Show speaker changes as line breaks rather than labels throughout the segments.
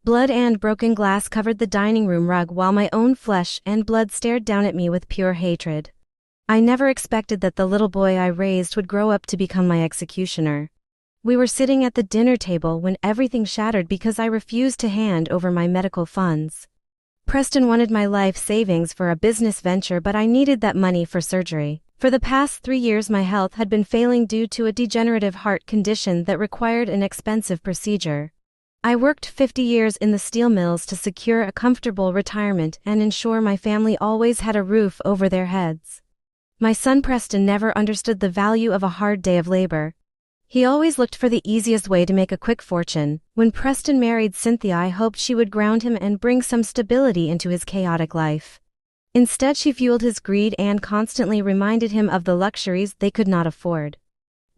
Blood and broken glass covered the dining room rug while my own flesh and blood stared down at me with pure hatred. I never expected that the little boy I raised would grow up to become my executioner. We were sitting at the dinner table when everything shattered because I refused to hand over my medical funds. Preston wanted my life savings for a business venture, but I needed that money for surgery. For the past 3 years my health had been failing due to a degenerative heart condition that required an expensive procedure. I worked 50 years in the steel mills to secure a comfortable retirement and ensure my family always had a roof over their heads. My son Preston never understood the value of a hard day of labor. He always looked for the easiest way to make a quick fortune. When Preston married Cynthia, I hoped she would ground him and bring some stability into his chaotic life. Instead, she fueled his greed and constantly reminded him of the luxuries they could not afford.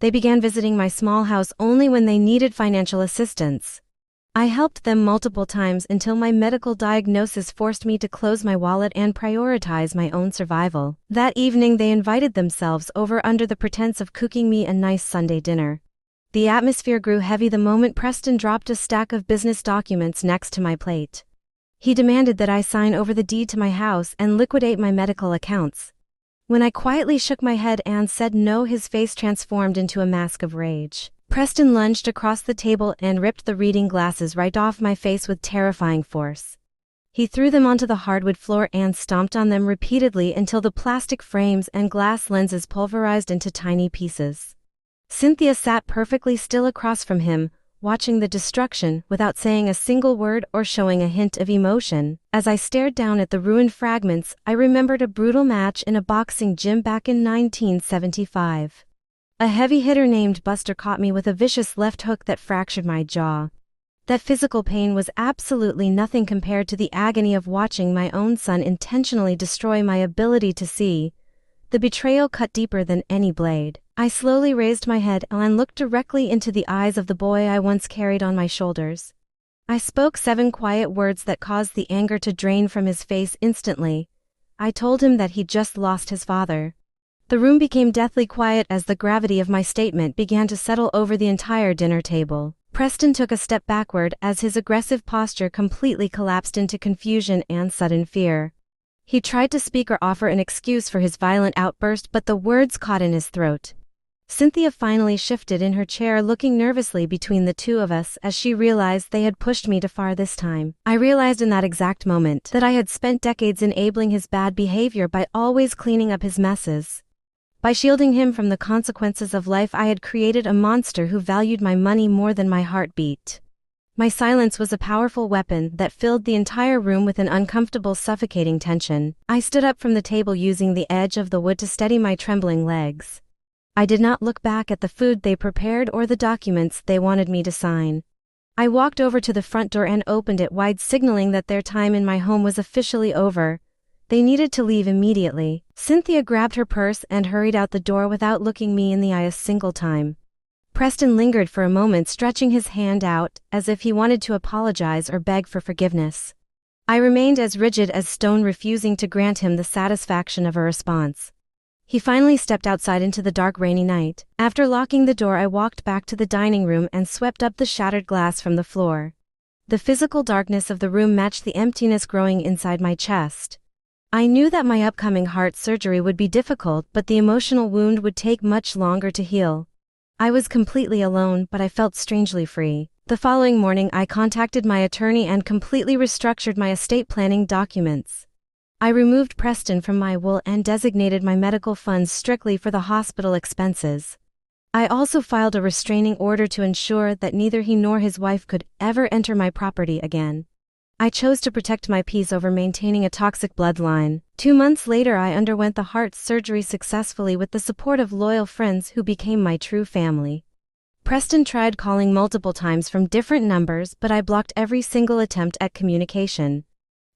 They began visiting my small house only when they needed financial assistance. I helped them multiple times until my medical diagnosis forced me to close my wallet and prioritize my own survival. That evening they invited themselves over under the pretense of cooking me a nice Sunday dinner. The atmosphere grew heavy the moment Preston dropped a stack of business documents next to my plate. He demanded that I sign over the deed to my house and liquidate my medical accounts. When I quietly shook my head and said no, his face transformed into a mask of rage. Preston lunged across the table and ripped the reading glasses right off my face with terrifying force. He threw them onto the hardwood floor and stomped on them repeatedly until the plastic frames and glass lenses pulverized into tiny pieces. Cynthia sat perfectly still across from him, watching the destruction without saying a single word or showing a hint of emotion. As I stared down at the ruined fragments, I remembered a brutal match in a boxing gym back in 1975. A heavy hitter named Buster caught me with a vicious left hook that fractured my jaw. That physical pain was absolutely nothing compared to the agony of watching my own son intentionally destroy my ability to see. The betrayal cut deeper than any blade. I slowly raised my head and looked directly into the eyes of the boy I once carried on my shoulders. I spoke 7 quiet words that caused the anger to drain from his face instantly. I told him that he'd just lost his father. The room became deathly quiet as the gravity of my statement began to settle over the entire dinner table. Preston took a step backward as his aggressive posture completely collapsed into confusion and sudden fear. He tried to speak or offer an excuse for his violent outburst, but the words caught in his throat. Cynthia finally shifted in her chair, looking nervously between the two of us as she realized they had pushed me too far this time. I realized in that exact moment that I had spent decades enabling his bad behavior by always cleaning up his messes. By shielding him from the consequences of life, I had created a monster who valued my money more than my heartbeat. My silence was a powerful weapon that filled the entire room with an uncomfortable, suffocating tension. I stood up from the table using the edge of the wood to steady my trembling legs. I did not look back at the food they prepared or the documents they wanted me to sign. I walked over to the front door and opened it wide, signaling that their time in my home was officially over. They needed to leave immediately. Cynthia grabbed her purse and hurried out the door without looking me in the eye a single time. Preston lingered for a moment, stretching his hand out, as if he wanted to apologize or beg for forgiveness. I remained as rigid as stone, refusing to grant him the satisfaction of a response. He finally stepped outside into the dark, rainy night. After locking the door, I walked back to the dining room and swept up the shattered glass from the floor. The physical darkness of the room matched the emptiness growing inside my chest. I knew that my upcoming heart surgery would be difficult, but the emotional wound would take much longer to heal. I was completely alone, but I felt strangely free. The following morning, I contacted my attorney and completely restructured my estate planning documents. I removed Preston from my will and designated my medical funds strictly for the hospital expenses. I also filed a restraining order to ensure that neither he nor his wife could ever enter my property again. I chose to protect my peace over maintaining a toxic bloodline. 2 months later, I underwent the heart surgery successfully with the support of loyal friends who became my true family. Preston tried calling multiple times from different numbers, but I blocked every single attempt at communication.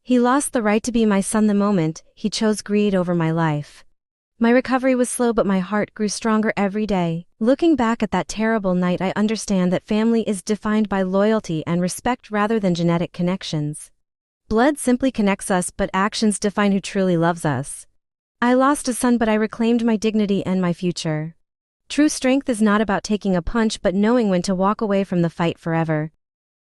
He lost the right to be my son the moment he chose greed over my life. My recovery was slow, but my heart grew stronger every day. Looking back at that terrible night, I understand that family is defined by loyalty and respect rather than genetic connections. Blood simply connects us, but actions define who truly loves us. I lost a son, but I reclaimed my dignity and my future. True strength is not about taking a punch, but knowing when to walk away from the fight forever.